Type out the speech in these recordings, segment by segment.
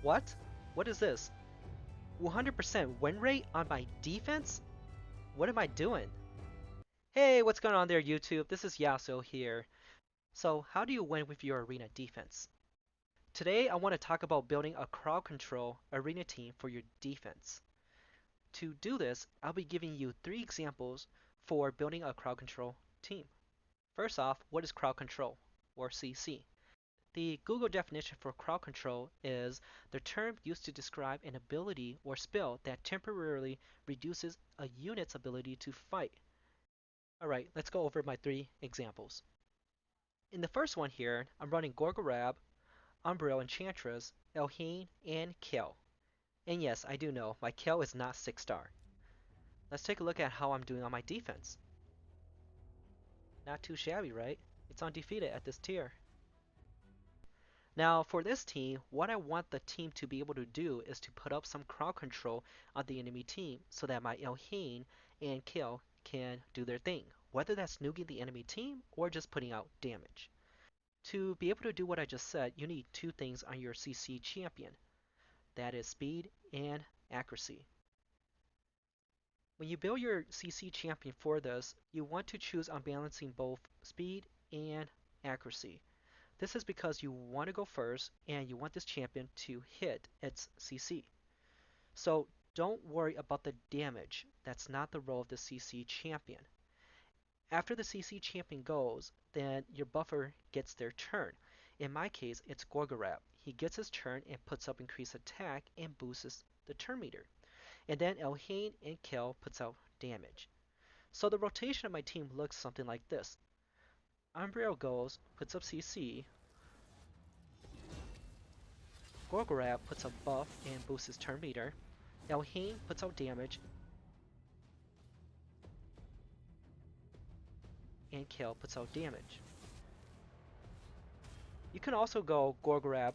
What? What is this? 100% win rate on my defense? What am I doing? Hey, what's going on there, YouTube? This is Yasuo here. So, how do you win with your arena defense? Today, I want to talk about building a crowd control arena team for your defense. To do this, I'll be giving you 3 examples for building a crowd control team. First off, what is crowd control, or CC? The Google definition for crowd control is the term used to describe an ability or spell that temporarily reduces a unit's ability to fight. Alright, let's go over my 3 examples. In the first one here, I'm running Gorgorab, Umbreon Enchantress, Elhane, and Kel. And yes, I do know, my Kel is not 6-star. Let's take a look at how I'm doing on my defense. Not too shabby, right? It's undefeated at this tier. Now, for this team, what I want the team to be able to do is to put up some crowd control on the enemy team so that my Elhane and Kel can do their thing, whether that's nuking the enemy team or just putting out damage. To be able to do what I just said, you need 2 things on your CC champion. That is speed and accuracy. When you build your CC champion for this, you want to choose on balancing both speed and accuracy. This is because you want to go first and you want this champion to hit its CC. So don't worry about the damage. That's not the role of the CC champion. After the CC champion goes, then your buffer gets their turn. In my case, it's Gorgorab. He gets his turn and puts up increased attack and boosts the turn meter. And then Elhane and Kel puts out damage. So the rotation of my team looks something like this. Umbreon goes, puts up CC, Gorgorab puts up buff and boosts his turn meter, Elhane puts out damage, and Kel puts out damage. You can also go Gorgorab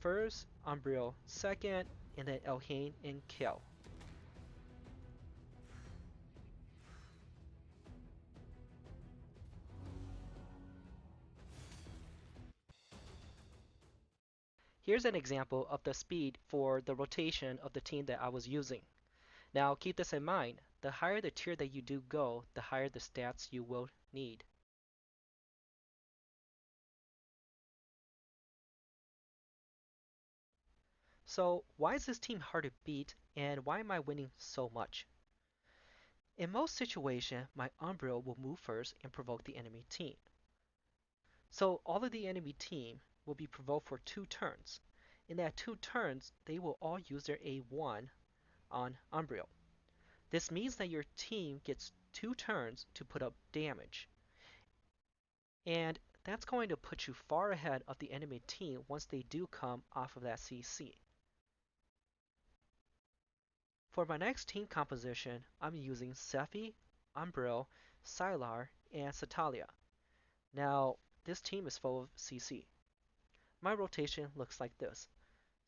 first, Umbreon second, and then Elhane and Kel. Here's an example of the speed for the rotation of the team that I was using. Now keep this in mind, the higher the tier that you do go, the higher the stats you will need. So why is this team hard to beat and why am I winning so much? In most situations, my Umbreon will move first and provoke the enemy team. So all of the enemy team will be provoked for 2 turns. In that 2 turns, they will all use their A1 on Umbreon. This means that your team gets 2 turns to put up damage. And that's going to put you far ahead of the enemy team once they do come off of that CC. For my next team composition, I'm using Sephi, Umbreon, Sylar, and Satalia. Now, this team is full of CC. My rotation looks like this.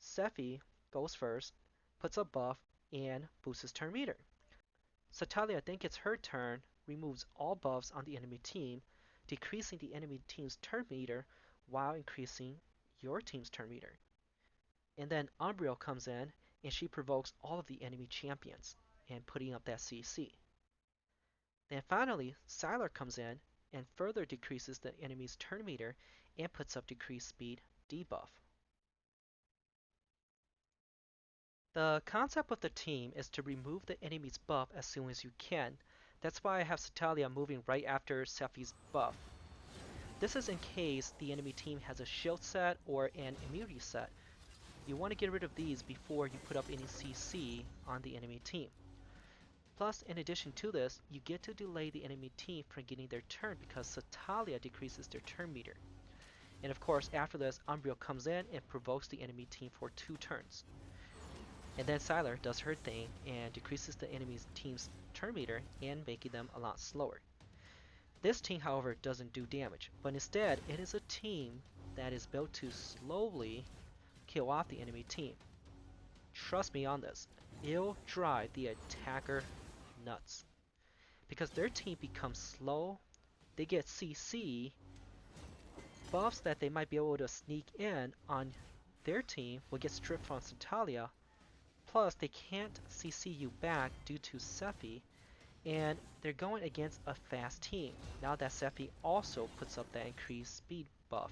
Sephi goes first, puts a buff, and boosts his turn meter. Satalia then gets her turn, removes all buffs on the enemy team, decreasing the enemy team's turn meter while increasing your team's turn meter. And then Umbreon comes in and she provokes all of the enemy champions and putting up that CC. Then finally, Sylar comes in and further decreases the enemy's turn meter and puts up decreased speed debuff. The concept of the team is to remove the enemy's buff as soon as you can. That's why I have Satalia moving right after Sephi's buff. This is in case the enemy team has a shield set or an immunity set. You want to get rid of these before you put up any CC on the enemy team. Plus, in addition to this, you get to delay the enemy team from getting their turn because Satalia decreases their turn meter. And of course, after this, Umbreon comes in and provokes the enemy team for 2 turns. And then Sylar does her thing and decreases the enemy's team's turn meter and making them a lot slower. This team, however, doesn't do damage, but instead it is a team that is built to slowly kill off the enemy team. Trust me on this, it'll drive the attacker nuts. Because their team becomes slow, they get CC, buffs that they might be able to sneak in on their team will get stripped from Satalia, plus they can't CC you back due to Sephi, and they're going against a fast team. Now that Sephi also puts up that increased speed buff,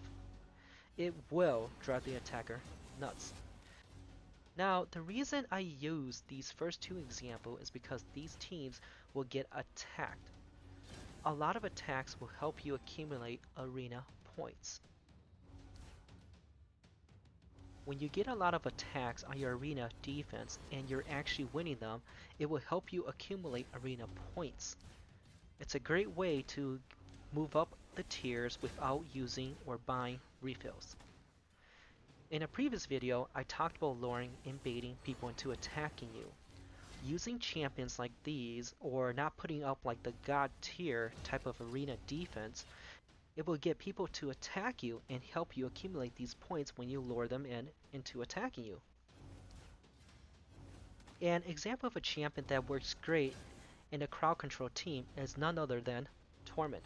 it will drive the attacker nuts. Now, the reason I use these first two examples is because these teams will get attacked. A lot of attacks will help you accumulate arena points. When you get a lot of attacks on your arena defense and you're actually winning them, it will help you accumulate arena points. It's a great way to move up the tiers without using or buying refills. In a previous video, I talked about luring and baiting people into attacking you. Using champions like these, or not putting up like the god tier type of arena defense, it will get people to attack you and help you accumulate these points when you lure them into attacking you. An example of a champion that works great in a crowd control team is none other than Torment.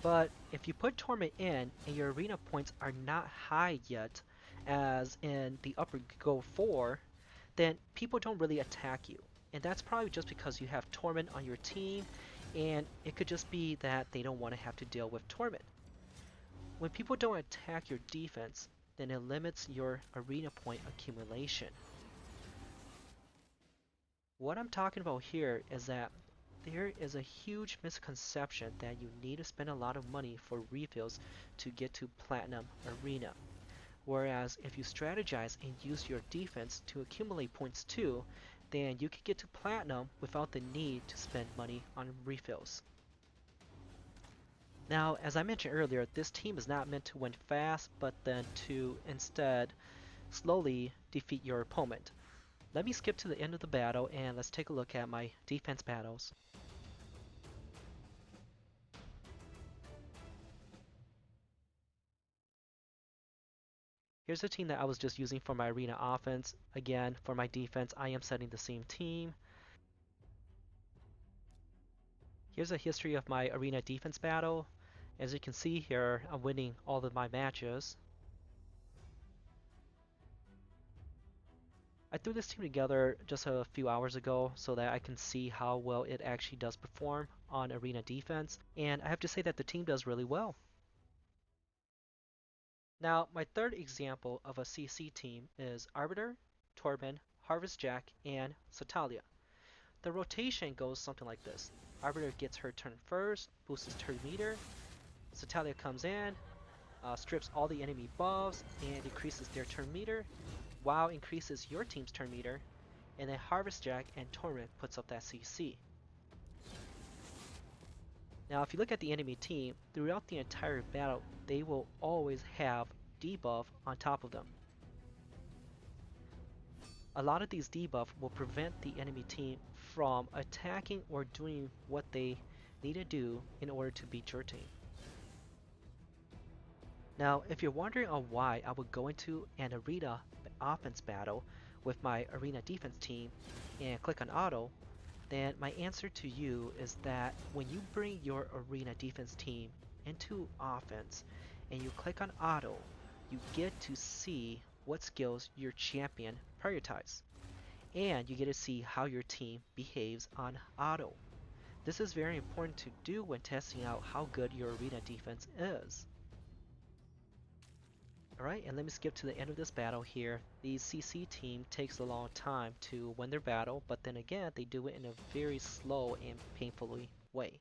But if you put Torment in and your arena points are not high yet, as in the upper Go 4, then people don't really attack you. And that's probably just because you have Torment on your team, and it could just be that they don't want to have to deal with Torment. When people don't attack your defense, then it limits your arena point accumulation. What I'm talking about here is that there is a huge misconception that you need to spend a lot of money for refills to get to Platinum Arena. Whereas if you strategize and use your defense to accumulate points too, then you can get to Platinum without the need to spend money on refills. Now, as I mentioned earlier, this team is not meant to win fast, but then to instead slowly defeat your opponent. Let me skip to the end of the battle and let's take a look at my defense battles. Here's the team that I was just using for my arena offense. Again, for my defense, I am setting the same team. Here's a history of my arena defense battle. As you can see here, I'm winning all of my matches. I threw this team together just a few hours ago so that I can see how well it actually does perform on arena defense, and I have to say that the team does really well. Now, my third example of a CC team is Arbiter, Torben, Harvest Jack, and Satalia. The rotation goes something like this. Arbiter gets her turn first, boosts turn meter, Satalia comes in, strips all the enemy buffs, and increases their turn meter, WoW increases your team's turn meter, and then Harvest Jack and Torment puts up that CC. Now if you look at the enemy team, throughout the entire battle, they will always have debuff on top of them. A lot of these debuffs will prevent the enemy team from attacking or doing what they need to do in order to beat your team. Now, if you're wondering on why I would go into an arena offense battle with my arena defense team and click on auto, then my answer to you is that when you bring your arena defense team into offense and you click on auto, you get to see what skills your champion prioritizes, and you get to see how your team behaves on auto. This is very important to do when testing out how good your arena defense is. Alright, and let me skip to the end of this battle here. The CC team takes a long time to win their battle, but then again, they do it in a very slow and painfully way.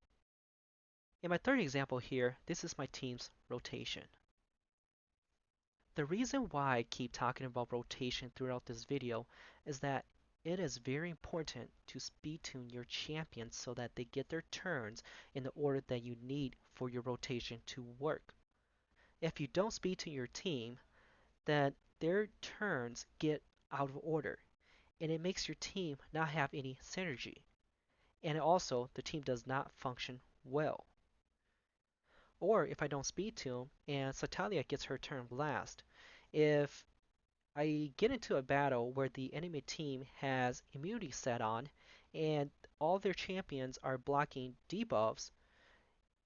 In my third example here, this is my team's rotation. The reason why I keep talking about rotation throughout this video is that it is very important to speed tune your champions so that they get their turns in the order that you need for your rotation to work. If you don't speed tune your team, then their turns get out of order, and it makes your team not have any synergy. And also, the team does not function well. Or if I don't speed tune and Satalia gets her turn last, if I get into a battle where the enemy team has immunity set on and all their champions are blocking debuffs,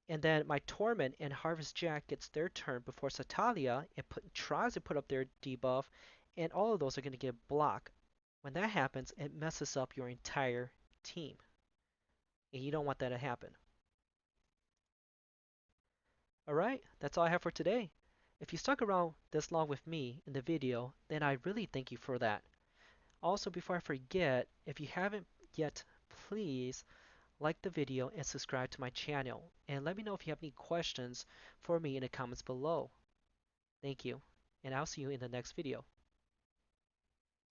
and then my Torment and Harvest Jack gets their turn before Satalia and tries to put up their debuff, and all of those are going to get blocked. When that happens, it messes up your entire team, and you don't want that to happen. Alright, that's all I have for today. If you stuck around this long with me in the video, then I really thank you for that. Also, before I forget, if you haven't yet, please like the video and subscribe to my channel. And let me know if you have any questions for me in the comments below. Thank you, and I'll see you in the next video.